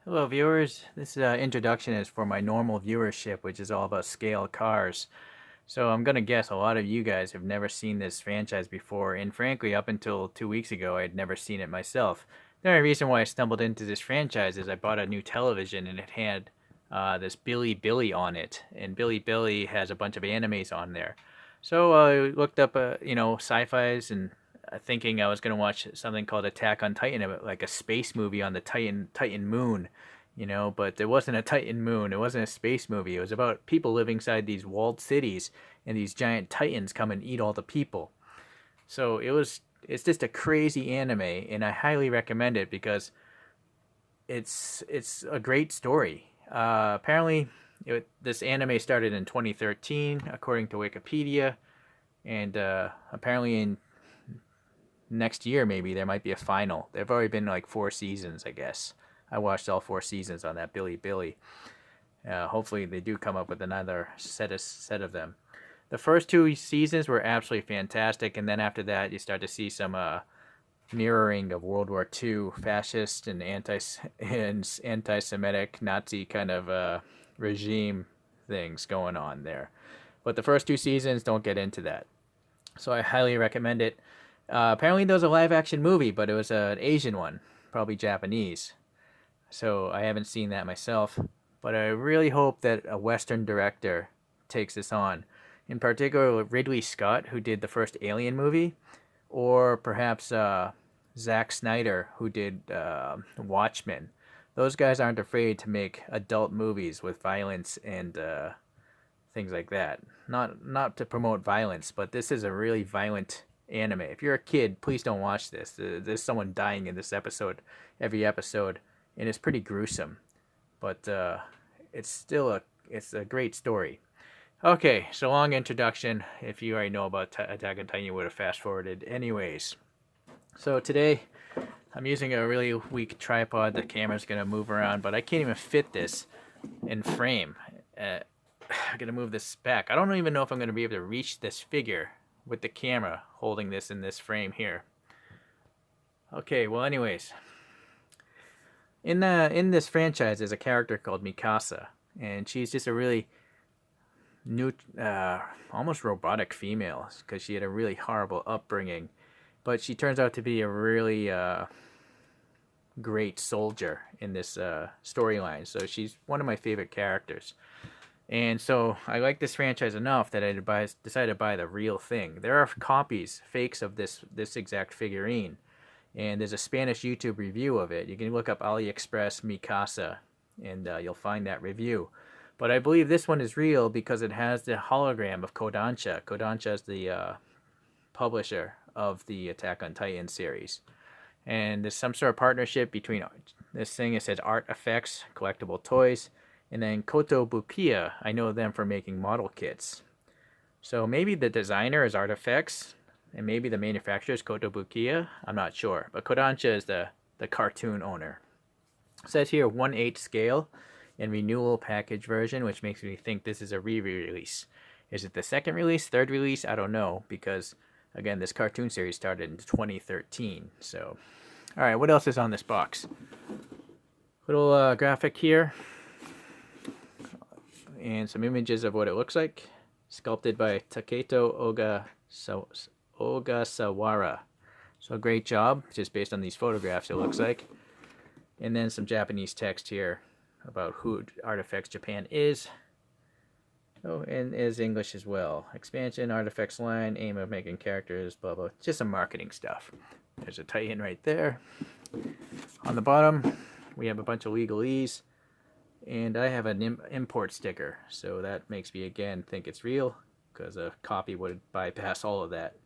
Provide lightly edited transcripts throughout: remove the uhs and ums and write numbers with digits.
Hello, viewers. This introduction is for my normal viewership, which is all about scale cars. So I'm gonna guess a lot of you guys have never seen this franchise before, and frankly, up until 2 weeks ago, I'd never seen it myself. The only reason why I stumbled into this franchise is I bought a new television and it had this Billy on it, and Billy has a bunch of animes on there. So I looked up, sci-fis and thinking I was gonna watch something called Attack on Titan, like a space movie on the Titan moon, but it wasn't a Titan moon. It wasn't a space movie. It was about people living inside these walled cities, and these giant Titans come and eat all the people. So it's just a crazy anime, and I highly recommend it because it's a great story. Apparently, this anime started in 2013, according to Wikipedia, and apparently in next year maybe there might be a final. There've already been like 4 seasons, I guess. I watched all 4 seasons on that Billy. Hopefully they do come up with another set of them. The first 2 seasons were absolutely fantastic, and then after that you start to see some mirroring of World War II fascist and anti-Semitic Nazi kind of regime things going on there. But the first 2 seasons don't get into that, so I highly recommend it. Apparently there was a live action movie, but it was an Asian one, probably Japanese. So I haven't seen that myself. But I really hope that a Western director takes this on. In particular, Ridley Scott, who did the first Alien movie, or perhaps Zack Snyder, who did Watchmen. Those guys aren't afraid to make adult movies with violence and things like that. Not to promote violence, but this is a really violent anime. If you're a kid, please don't watch this. There's someone dying in this episode, every episode, and it's pretty gruesome. But it's a great story. Okay, so long introduction. If you already know about Attack on Titan, you would have fast forwarded. Anyways, so today I'm using a really weak tripod. The camera's gonna move around, but I can't even fit this in frame. I'm gonna move this back. I don't even know if I'm gonna be able to reach this figure with the camera holding this in this frame here. Okay, well, anyways, in this franchise, there's a character called Mikasa, and she's just a really new, almost robotic female because she had a really horrible upbringing, but she turns out to be a really great soldier in this storyline. So she's one of my favorite characters. And so I like this franchise enough that I decided to buy the real thing. There are copies, fakes of this exact figurine, and there's a Spanish YouTube review of it. You can look up AliExpress Mikasa, and you'll find that review. But I believe this one is real because it has the hologram of Kodansha. Kodansha is the publisher of the Attack on Titan series. And there's some sort of partnership between this thing. It says ArtFX Collectible Toys, and then Kotobukiya. I know them for making model kits. So maybe the designer is ArtFX, and maybe the manufacturer is Kotobukiya. I'm not sure. But Kodansha is the cartoon owner. It says here 1/8 scale and renewal package version, which makes me think this is a re-release. Is it the second release, third release? I don't know, because again, this cartoon series started in 2013. So, all right, what else is on this box? Little graphic here, and some images of what it looks like, sculpted by Taketo Ogasawara. So great job, just based on these photographs, it looks like. And then some Japanese text here about who ArtFX Japan is. Oh, and is English as well. Expansion, ArtFX line, aim of making characters, blah, blah. Just some marketing stuff. There's a Titan right there. On the bottom, we have a bunch of legalese. And I have an import sticker. So that makes me, again, think it's real, because a copy would bypass all of that.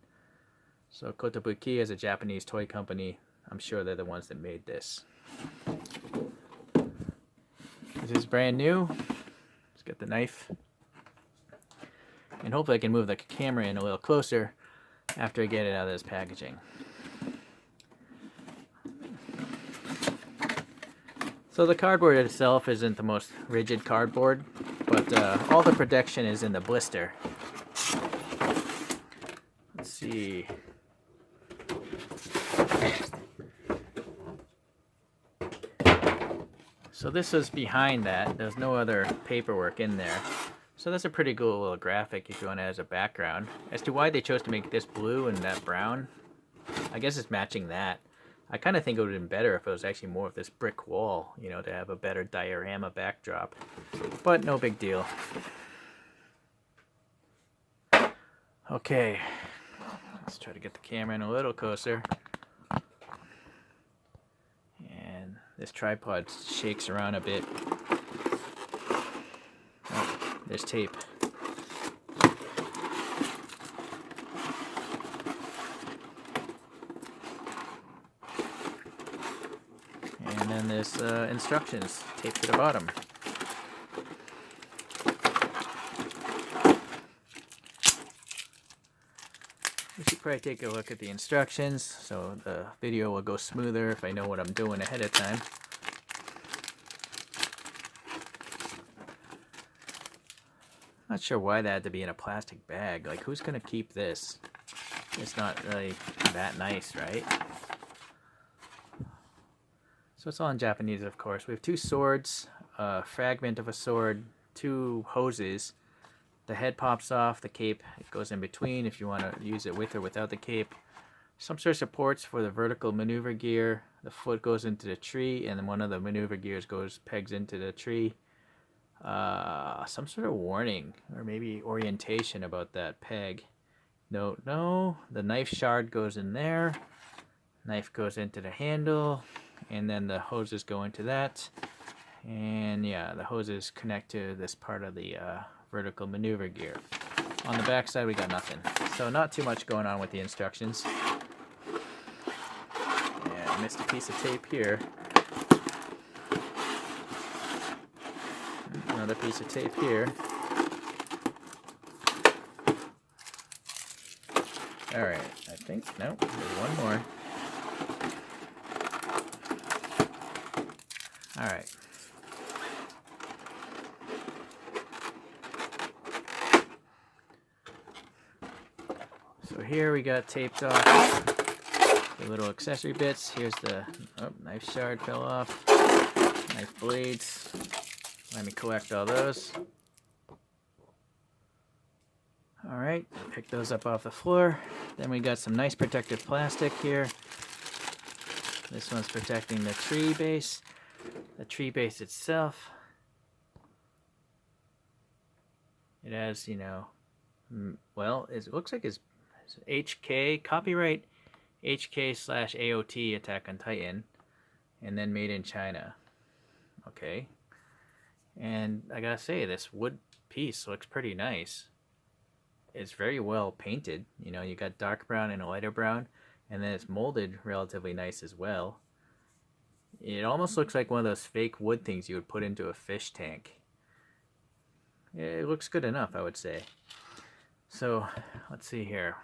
So Kotobukiya is a Japanese toy company. I'm sure they're the ones that made this. This is brand new. Let's get the knife. And hopefully I can move the camera in a little closer after I get it out of this packaging. So the cardboard itself isn't the most rigid cardboard, but all the protection is in the blister. Let's see. So this was behind that. There's no other paperwork in there. So that's a pretty cool little graphic if you want it as a background. As to why they chose to make this blue and that brown, I guess it's matching that. I kind of think it would have been better if it was actually more of this brick wall, you know, to have a better diorama backdrop. But no big deal. Okay, let's try to get the camera in a little closer. And this tripod shakes around a bit. Oh, there's tape. And then there's instructions taped to the bottom. We should probably take a look at the instructions so the video will go smoother if I know what I'm doing ahead of time. Not sure why that had to be in a plastic bag. Like, who's gonna keep this? It's not really that nice, right? So it's all in Japanese, of course. We have 2 swords, a fragment of a sword, 2 hoses. The head pops off, the cape it goes in between if you want to use it with or without the cape. Some sort of supports for the vertical maneuver gear. The foot goes into the tree, and then one of the maneuver gears pegs into the tree. Some sort of warning or maybe orientation about that peg. No, the knife shard goes in there. Knife goes into the handle, and then the hoses go into that. And yeah, the hoses connect to this part of the vertical maneuver gear. On the back side we got nothing. So not too much going on with the instructions. Yeah, I missed a piece of tape here. Another piece of tape here. Alright, I think, no, there's one more. Alright. So here we got taped off the little accessory bits. Here's the knife shard fell off. Knife blades. Let me collect all those. Alright, pick those up off the floor. Then we got some nice protective plastic here. This one's protecting the tree base. The tree base itself. It has, you know, well, it looks like it's HK, copyright HK/AOT Attack on Titan, and then made in China. Okay. And I gotta say, this wood piece looks pretty nice. It's very well painted. You know, you got dark brown and a lighter brown, and then it's molded relatively nice as well. It almost looks like one of those fake wood things you would put into a fish tank. It looks good enough, I would say. So, let's see here.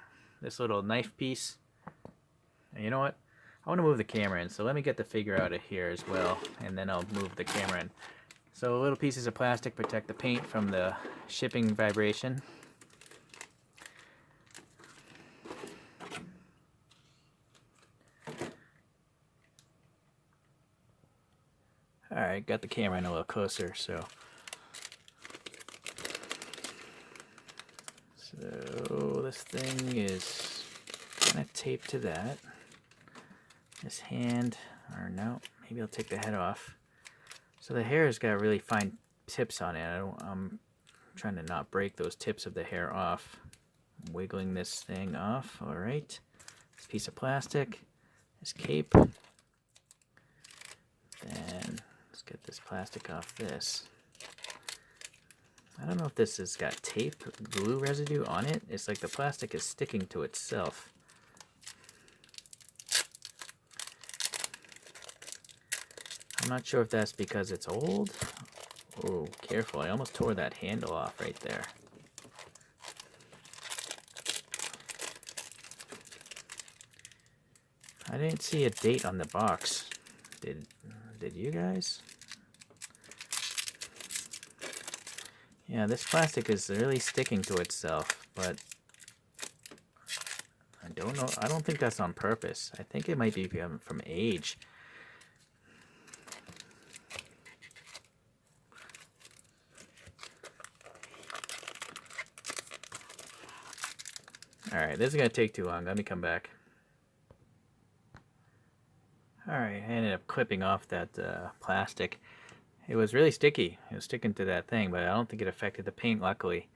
This little knife piece. And you know what? I want to move the camera in, so let me get the figure out of here as well, and then I'll move the camera in. So little pieces of plastic protect the paint from the shipping vibration. Alright, got the camera in a little closer, so this thing is kind of taped to that. This hand, or no, maybe I'll take the head off. So the hair has got really fine tips on it. I'm trying to not break those tips of the hair off. I'm wiggling this thing off, alright. This piece of plastic, this cape. Then let's get this plastic off this. I don't know if this has got tape, glue residue on it. It's like the plastic is sticking to itself. I'm not sure if that's because it's old. Oh, careful. I almost tore that handle off right there. I didn't see a date on the box. Did you guys? Yeah, this plastic is really sticking to itself, but I don't know. I don't think that's on purpose. I think it might be from age. Alright, this is going to take too long. Let me come back. Alright, I ended up clipping off that plastic. It was really sticky. It was sticking to that thing, but I don't think it affected the paint, luckily.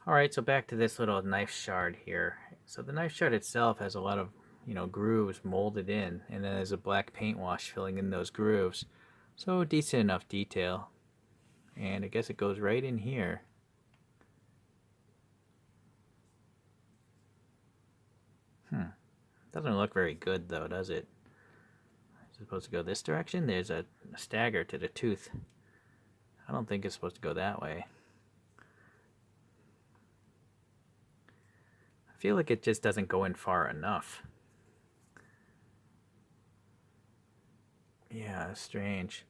Alright, so back to this little knife shard here. So the knife shard itself has a lot of, grooves molded in, and then there's a black paint wash filling in those grooves. So decent enough detail. And I guess it goes right in here. Doesn't look very good though, does it? It's supposed to go this direction. There's a stagger to the tooth. I don't think it's supposed to go that way. I feel like it just doesn't go in far enough. Yeah, strange.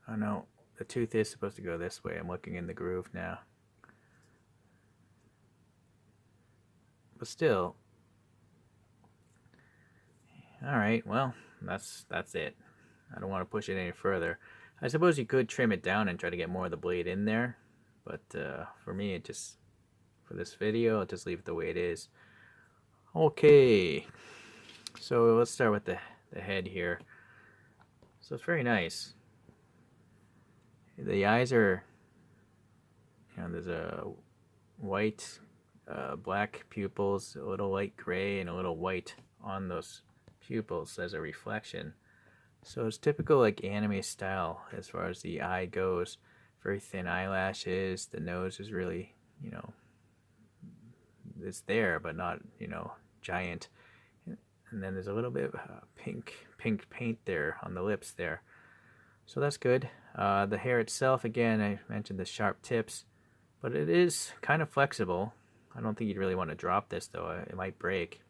Oh no, the tooth is supposed to go this way. I'm looking in the groove now. But still. Alright, well, that's it. I don't want to push it any further. I suppose you could trim it down and try to get more of the blade in there. But for me, for this video, I'll just leave it the way it is. Okay. So let's start with the head here. So it's very nice. The eyes are, there's a white, black pupils, a little light gray, and a little white on those pupils as a reflection. So it's typical like anime style as far as the eye goes. Very thin eyelashes. The nose is really, it's there, but not, giant. And then there's a little bit of pink paint there on the lips there. So that's good. The hair itself, again, I mentioned the sharp tips, but it is kind of flexible. I don't think you'd really want to drop this though. It might break.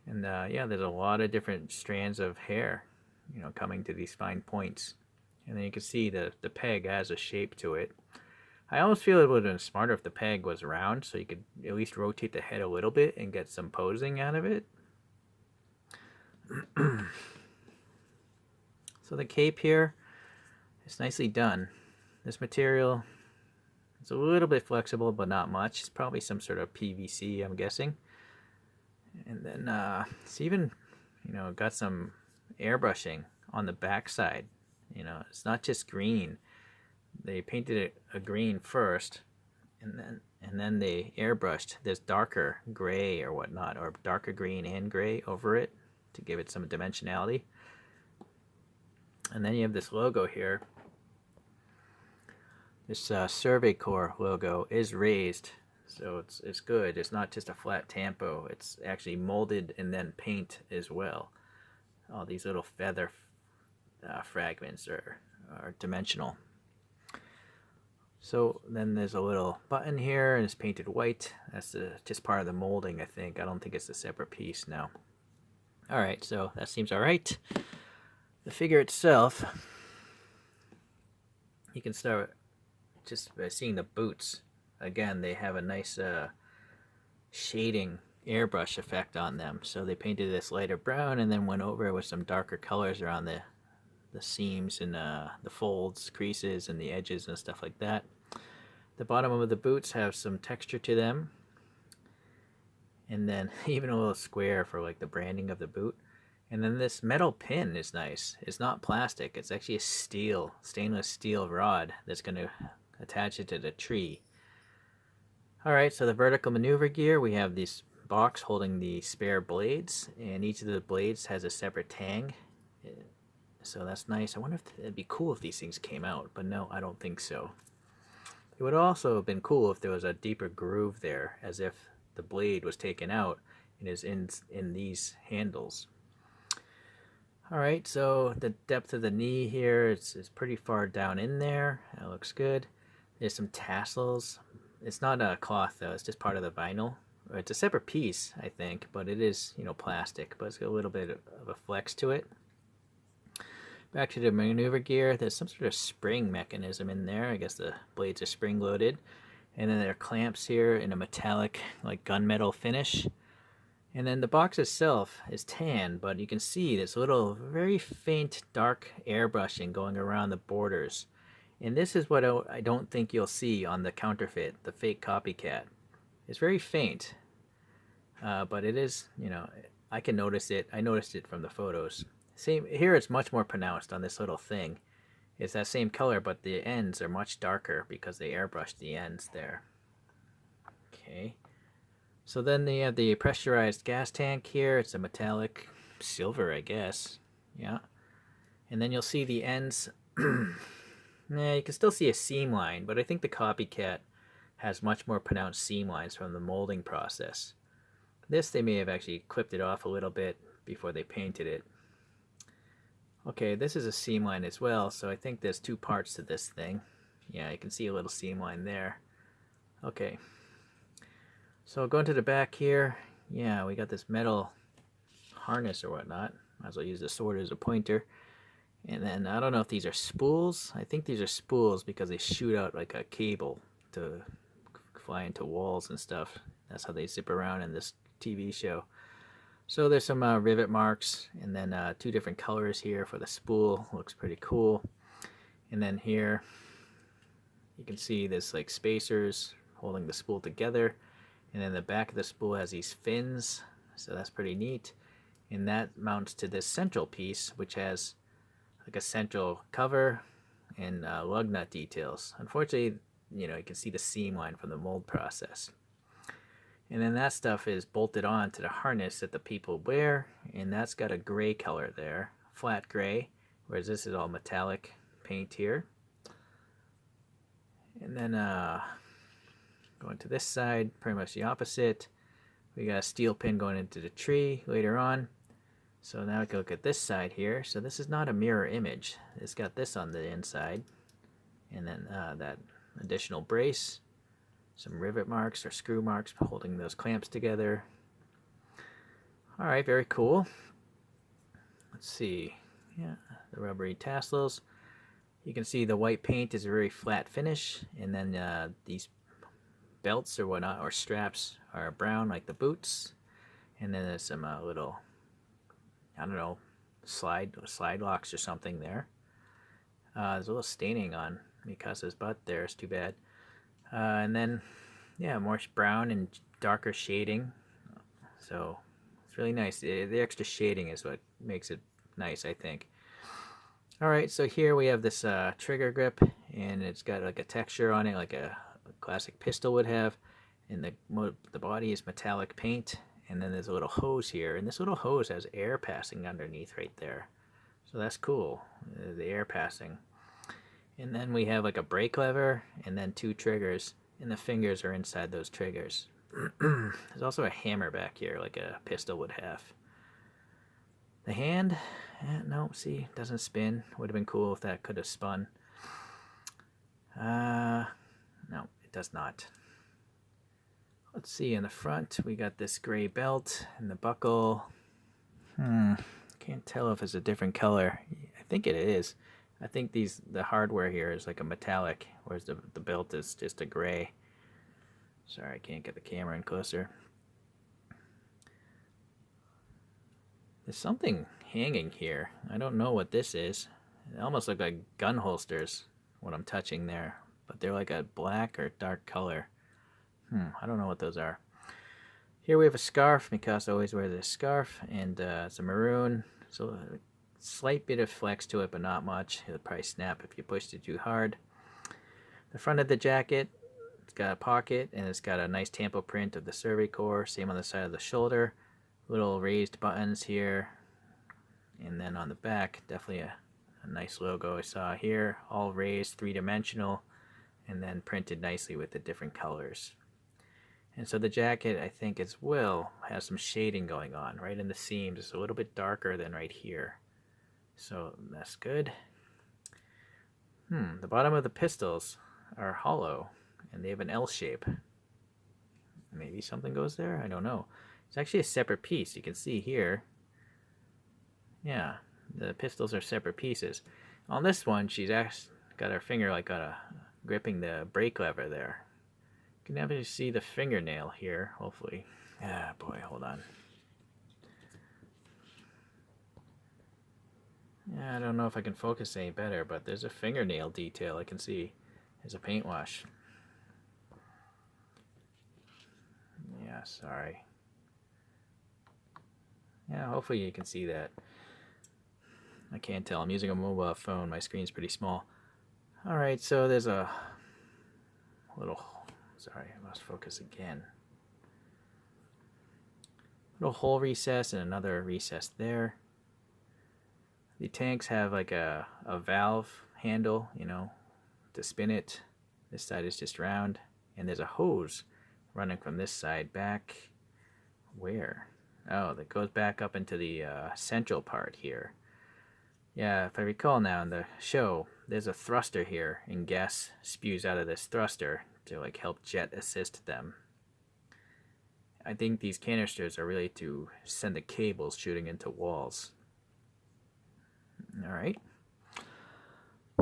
And yeah, there's a lot of different strands of hair, coming to these fine points. And then you can see the peg has a shape to it. I almost feel it would have been smarter if the peg was round, so you could at least rotate the head a little bit and get some posing out of it. So the cape here is nicely done. This material is a little bit flexible, but not much. It's probably some sort of PVC, I'm guessing. And then it's even, got some airbrushing on the back side. It's not just green. They painted it a green first, and then they airbrushed this darker gray or whatnot, or darker green and gray over it to give it some dimensionality. And then you have this logo here. This Survey Corps logo is raised, so it's good. It's not just a flat tampo. It's actually molded and then paint as well. All these little feather fragments are dimensional. So then there's a little button here, and it's painted white. That's just part of the molding, I think. I don't think it's a separate piece now. Alright, so that seems alright. The figure itself, you can start just by seeing the boots. Again, they have a nice shading airbrush effect on them. So they painted this lighter brown and then went over it with some darker colors around the seams and the folds, creases, and the edges and stuff like that. The bottom of the boots have some texture to them. And then even a little square for like the branding of the boot. And then this metal pin is nice. It's not plastic. It's actually a stainless steel rod that's going to attach it to the tree. Alright, so the vertical maneuver gear, we have this box holding the spare blades, and each of the blades has a separate tang. So that's nice. I wonder if it'd be cool if these things came out, but no, I don't think so. It would also have been cool if there was a deeper groove there, as if the blade was taken out and is in these handles. Alright, so the depth of the knee here is pretty far down in there. That looks good. There's some tassels. It's not a cloth though, it's just part of the vinyl. It's a separate piece, I think, but it is, plastic, but it's got a little bit of a flex to it. Back to the maneuver gear, there's some sort of spring mechanism in there. I guess the blades are spring loaded. And then there are clamps here in a metallic, like gunmetal finish. And then the box itself is tan, but you can see this little very faint dark airbrushing going around the borders. And this is what I don't think you'll see on the counterfeit, the fake copycat. It's very faint. but it is, I can notice it. I noticed it from the photos. Same here, it's much more pronounced on this little thing. It's that same color, but the ends are much darker because they airbrushed the ends there. Okay. So then they have the pressurized gas tank here. It's a metallic silver, I guess. Yeah. And then you'll see the ends. Nah, you can still see a seam line, but I think the copycat has much more pronounced seam lines from the molding process. This, they may have actually clipped it off a little bit before they painted it. Okay, this is a seam line as well, so I think there's two parts to this thing. Yeah, you can see a little seam line there. Okay. So going to the back here, yeah, we got this metal harness or whatnot. Might as well use the sword as a pointer. And then I don't know if these are spools. I think these are spools because they shoot out like a cable to fly into walls and stuff. That's how they zip around in this TV show. So there's some rivet marks, and then two different colors here for the spool. Looks pretty cool. And then here you can see this like spacers holding the spool together. And then the back of the spool has these fins, so that's pretty neat. And that mounts to this central piece, which has like a central cover and lug nut details. Unfortunately, you can see the seam line from the mold process. And then that stuff is bolted on to the harness that the people wear, and that's got a gray color there, flat gray, whereas this is all metallic paint here. And then going to this side, pretty much the opposite. We got a steel pin going into the tree later on. So now we can look at this side here. So this is not a mirror image. It's got this on the inside. And then that additional brace. Some rivet marks or screw marks holding those clamps together. Alright, very cool. Let's see. Yeah, the rubbery tassels. You can see the white paint is a very flat finish. And then these belts or whatnot, or straps, are brown like the boots. And then there's some little, I don't know, slide locks or something there. There's a little staining on Mikasa's butt there. It's too bad. And then, yeah, more brown and darker shading. So it's really nice. The extra shading is what makes it nice, I think. Alright, so here we have this trigger grip, and it's got like a texture on it, like a classic pistol would have. And the body is metallic paint. And then there's a little hose here, and this little hose has air passing underneath right there. So that's cool, the air passing. And then we have like a brake lever, and then two triggers, and the fingers are inside those triggers. There's also a hammer back here, like a pistol would have. The hand, no, see, doesn't spin. Would have been cool if that could have spun. No, it does not. Let's see, in the front, we got this gray belt and the buckle. Can't tell if it's a different color. I think it is. I think the hardware here is like a metallic, whereas the belt is just a gray. Sorry, I can't get the camera in closer. There's something hanging here. I don't know what this is. It almost look like gun holsters, what I'm touching there. But they're like a black or dark color. I don't know what those are. Here we have a scarf. Mikasa always wears this scarf, and it's a maroon. So a slight bit of flex to it, but not much. It'll probably snap if you pushed it too hard. The front of the jacket, it's got a pocket, and it's got a nice tampo print of the survey corps. Same on the side of the shoulder. Little raised buttons here. And then on the back, definitely a nice logo I saw here. All raised, three-dimensional, and then printed nicely with the different colors. And so the jacket, I think as well, has some shading going on right in the seams. It's a little bit darker than right here. So that's good. The bottom of the pistols are hollow, and they have an L shape. Maybe something goes there? I don't know. It's actually a separate piece. You can see here. Yeah, the pistols are separate pieces. On this one, she's actually got her finger like gripping the brake lever there. You can never see the fingernail here, hopefully. Ah, boy, hold on. Yeah, I don't know if I can focus any better, but there's a fingernail detail I can see. There's a paint wash. Yeah, sorry. Yeah, hopefully you can see that. I can't tell. I'm using a mobile phone. My screen's pretty small. Alright, so there's a little... Sorry, I lost focus again. Little hole recess and another recess there. The tanks have like a valve handle, you know, to spin it. This side is just round. And there's a hose running from this side back. Where? Oh, that goes back up into the central part here. Yeah, if I recall now in the show, there's a thruster here, and gas spews out of this thruster to like help jet assist them. I think these canisters are really to send the cables shooting into walls. Alright.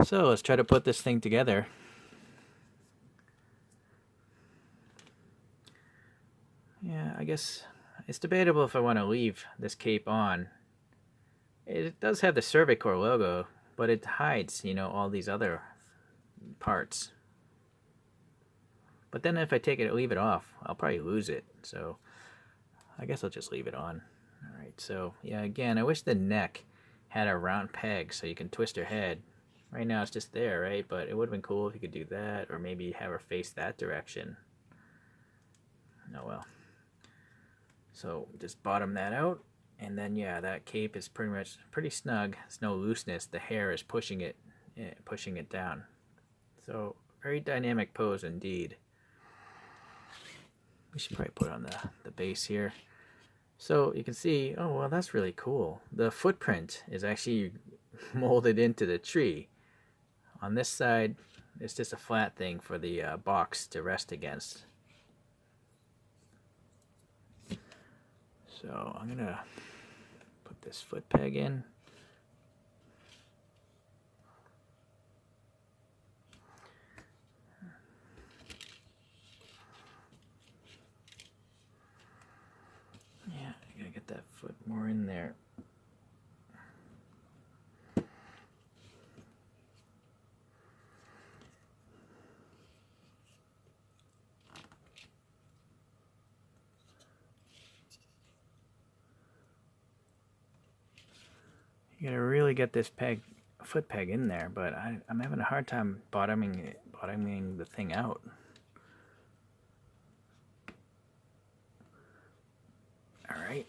So let's try to put this thing together. Yeah, I guess it's debatable if I want to leave this cape on. It does have the Cervicore logo, but it hides, you know, all these other parts. But then if I take it, leave it off, I'll probably lose it. So I guess I'll just leave it on. Alright, so yeah, again, I wish the neck had a round peg so you can twist her head. Right now it's just there, right? But it would have been cool if you could do that, or maybe have her face that direction. Oh well. So just bottom that out, and then yeah, that cape is pretty snug. There's no looseness. The hair is pushing it down. So very dynamic pose indeed. We should probably put on the base here. So you can see, oh well, that's really cool. The footprint is actually molded into the tree. On this side, it's just a flat thing for the box to rest against. So I'm gonna put this foot peg in. Yeah, I gotta get that foot more in there. You gotta really get this foot peg in there, but I'm having a hard time bottoming the thing out. Alright.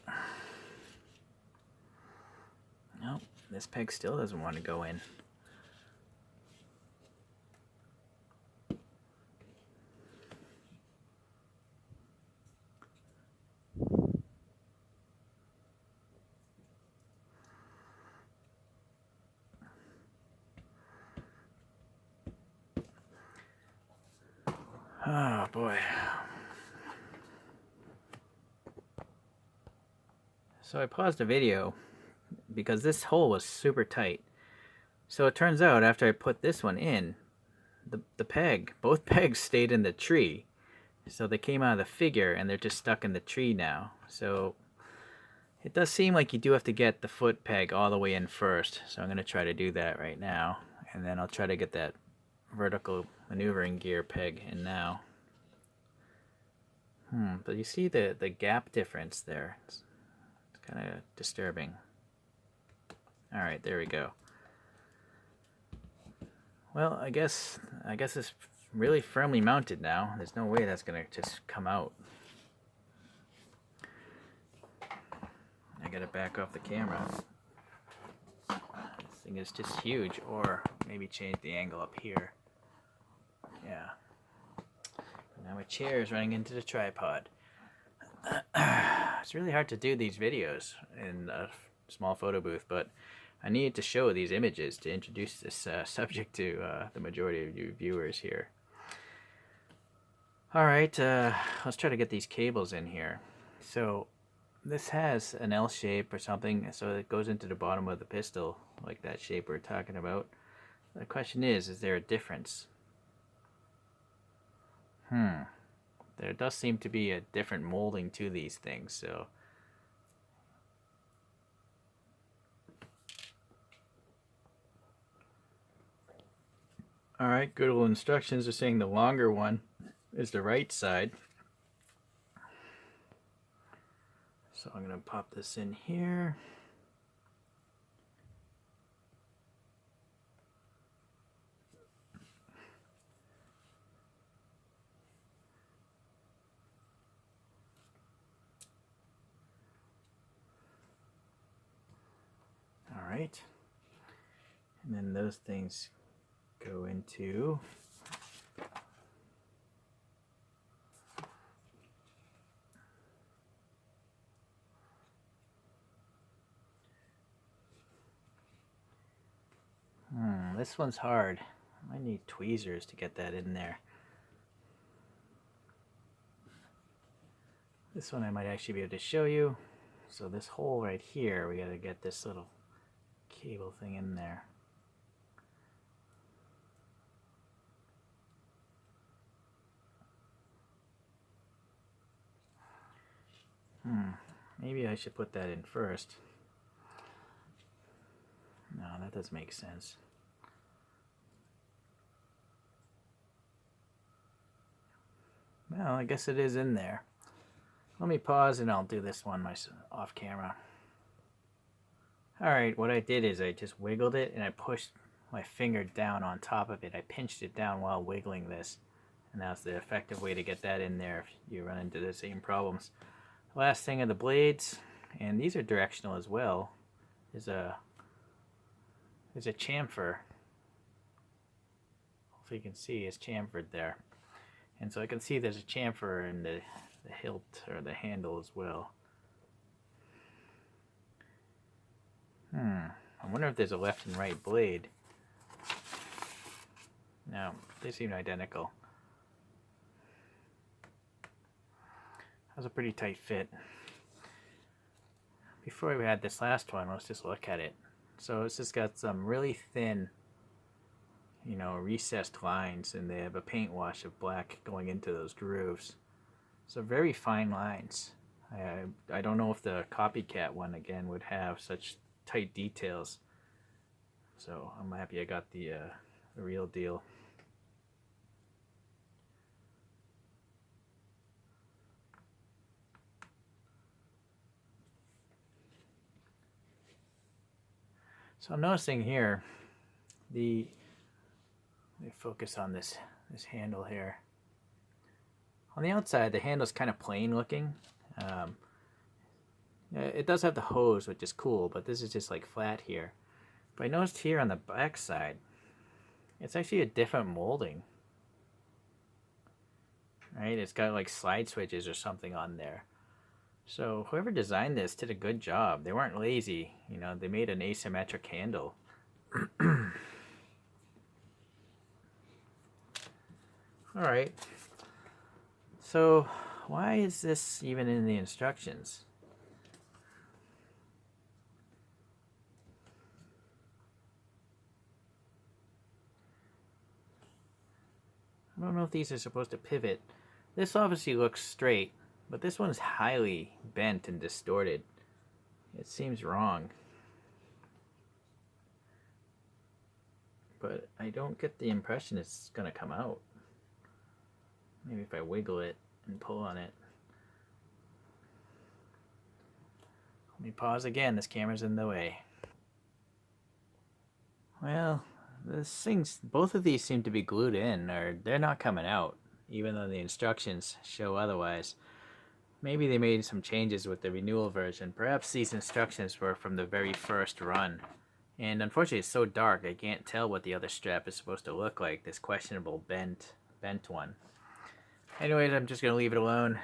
Nope, this peg still doesn't want to go in. Oh boy. So I paused the video because this hole was super tight. So it turns out after I put this one in, both pegs stayed in the tree. So they came out of the figure and they're just stuck in the tree now. So it does seem like you do have to get the foot peg all the way in first. So I'm going to try to do that right now. And then I'll try to get that vertical maneuvering gear peg in now. But you see the gap difference there. It's kind of disturbing. Alright, there we go. Well, I guess it's really firmly mounted now. There's no way that's gonna just come out. I gotta back off the camera. This thing is just huge, or maybe change the angle up here. Yeah. Now my chair is running into the tripod. It's really hard to do these videos in a small photo booth, but I needed to show these images to introduce this subject to the majority of you viewers here. Alright, let's try to get these cables in here. So this has an L shape or something, so it goes into the bottom of the pistol, like that shape we're talking about. The question is there a difference? There does seem to be a different molding to these things, so... Alright, good old instructions are saying the longer one is the right side. So I'm going to pop this in here. All right. And then those things go into this one's hard. I need tweezers to get that in there. This one I might actually be able to show you. So this hole right here, we got to get this little cable thing in there. Maybe I should put that in first. No, that doesn't make sense. Well, I guess it is in there. Let me pause and I'll do this one off camera. Alright, what I did is I just wiggled it and I pushed my finger down on top of it. I pinched it down while wiggling this. And that's the effective way to get that in there if you run into the same problems. Last thing are the blades, and these are directional as well, is a chamfer. Hopefully you can see it's chamfered there. And so I can see there's a chamfer in the hilt or the handle as well. I wonder if there's a left and right blade. No, they seem identical. That was a pretty tight fit. Before we had this last one, let's just look at it. So it's just got some really thin, recessed lines, and they have a paint wash of black going into those grooves. So very fine lines. I don't know if the copycat one again would have such tight details. So I'm happy I got the real deal. So I'm noticing here, let me focus on this handle here. On the outside, the handle's kind of plain looking. It does have the hose, which is cool, but this is just like flat here. But I noticed here on the back side, it's actually a different molding. Right? It's got like slide switches or something on there. So whoever designed this did a good job. They weren't lazy. They made an asymmetric handle. Alright. So why is this even in the instructions? I don't know if these are supposed to pivot. This obviously looks straight, but this one's highly bent and distorted. It seems wrong. But I don't get the impression it's going to come out. Maybe if I wiggle it and pull on it. Let me pause again. This camera's in the way. Well, both of these seem to be glued in, or they're not coming out, even though the instructions show otherwise. Maybe they made some changes with the renewal version. Perhaps these instructions were from the very first run. And unfortunately, it's so dark, I can't tell what the other strap is supposed to look like, this questionable bent one. Anyways, I'm just going to leave it alone.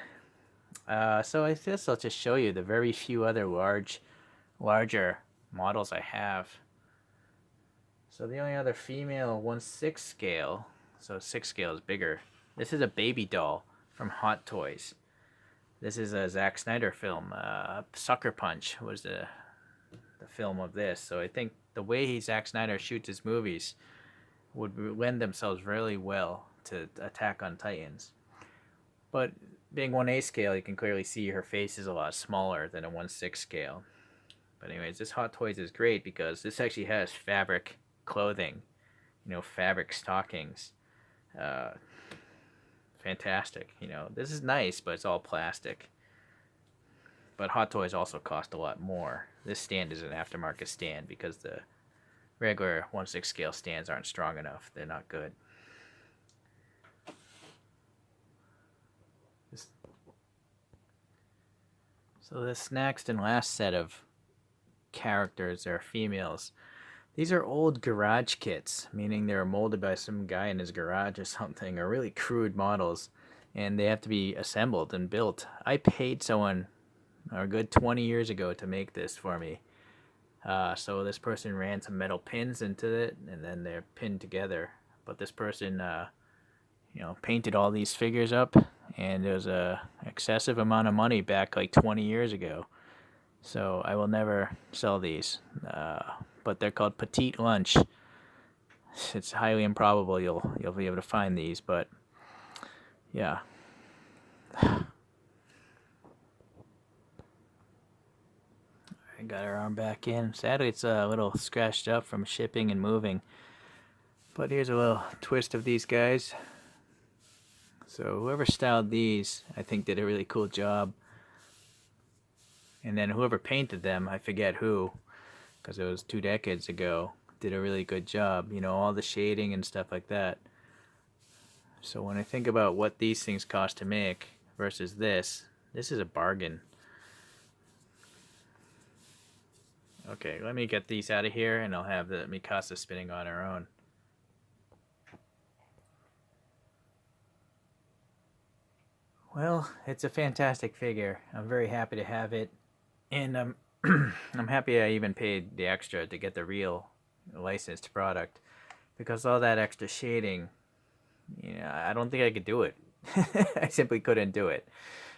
So I guess I'll just show you the very few other larger models I have. So the only other female 1/6 scale, so 6 scale is bigger. This is a baby doll from Hot Toys. This is a Zack Snyder film. Sucker Punch was the film of this. So I think the way Zack Snyder shoots his movies would lend themselves really well to Attack on Titans. But being 1/8 scale, you can clearly see her face is a lot smaller than a 1/6 scale. But anyways, this Hot Toys is great because this actually has fabric clothing, fabric stockings. Fantastic. This is nice, but it's all plastic. But Hot Toys also cost a lot more. This stand is an aftermarket stand because the regular 1/6 scale stands aren't strong enough. They're not good. So this next and last set of characters are females. These are old garage kits, meaning they were molded by some guy in his garage or something, or really crude models, and they have to be assembled and built. I paid someone a good 20 years ago to make this for me. So this person ran some metal pins into it, and then they're pinned together. But this person, painted all these figures up, and it was a excessive amount of money back like 20 years ago. So I will never sell these. But they're called Petite Lunch. It's highly improbable you'll be able to find these, but yeah. I got her arm back in. Sadly, it's a little scratched up from shipping and moving. But here's a little twist of these guys. So whoever styled these, I think, did a really cool job. And then whoever painted them, I forget who, because it was 2 decades ago, did a really good job. You know, all the shading and stuff like that. So when I think about what these things cost to make versus this is a bargain. Okay, let me get these out of here, and I'll have the Mikasa spinning on her own. Well, it's a fantastic figure. I'm very happy to have it, and I'm happy I even paid the extra to get the real licensed product, because all that extra shading, I don't think I could do it. I simply couldn't do it.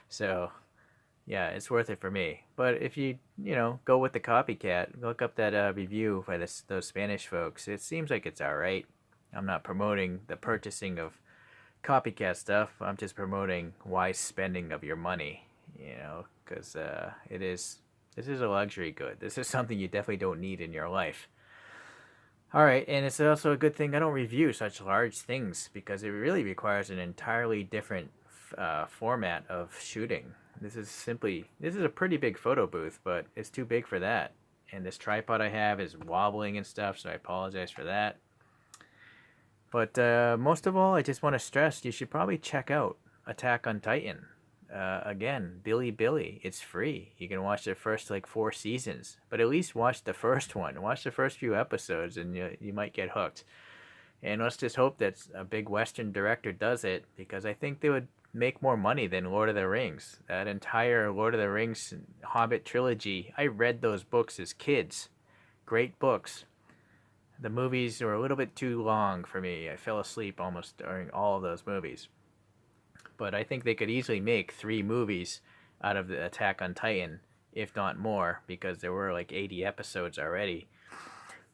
So yeah, it's worth it for me. But if you go with the copycat, look up that review by those Spanish folks. It seems like it's alright. I'm not promoting the purchasing of copycat stuff. I'm just promoting wise spending of your money, because this is a luxury good. This is something you definitely don't need in your life. Alright, and it's also a good thing I don't review such large things, because it really requires an entirely different format of shooting. This is a pretty big photo booth, but it's too big for that. And this tripod I have is wobbling and stuff, so I apologize for that. But most of all, I just want to stress you should probably check out Attack on Titan. Again, Billy, it's free. You can watch the first 4 seasons, but at least watch the first one. Watch the first few episodes, and you might get hooked. And let's just hope that a big Western director does it, because I think they would make more money than Lord of the Rings. That entire Lord of the Rings Hobbit trilogy, I read those books as kids. Great books. The movies were a little bit too long for me. I fell asleep almost during all of those movies. But I think they could easily make 3 movies out of the Attack on Titan, if not more, because there were 80 episodes already.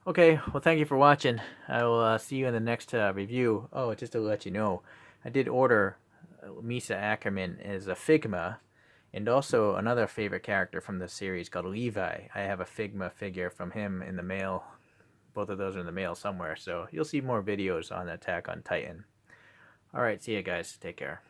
Okay, well, thank you for watching. I will see you in the next review. Oh, just to let you know, I did order Mikasa Ackerman as a Figma, and also another favorite character from the series called Levi. I have a Figma figure from him in the mail. Both of those are in the mail somewhere, so you'll see more videos on Attack on Titan. Alright, see you guys. Take care.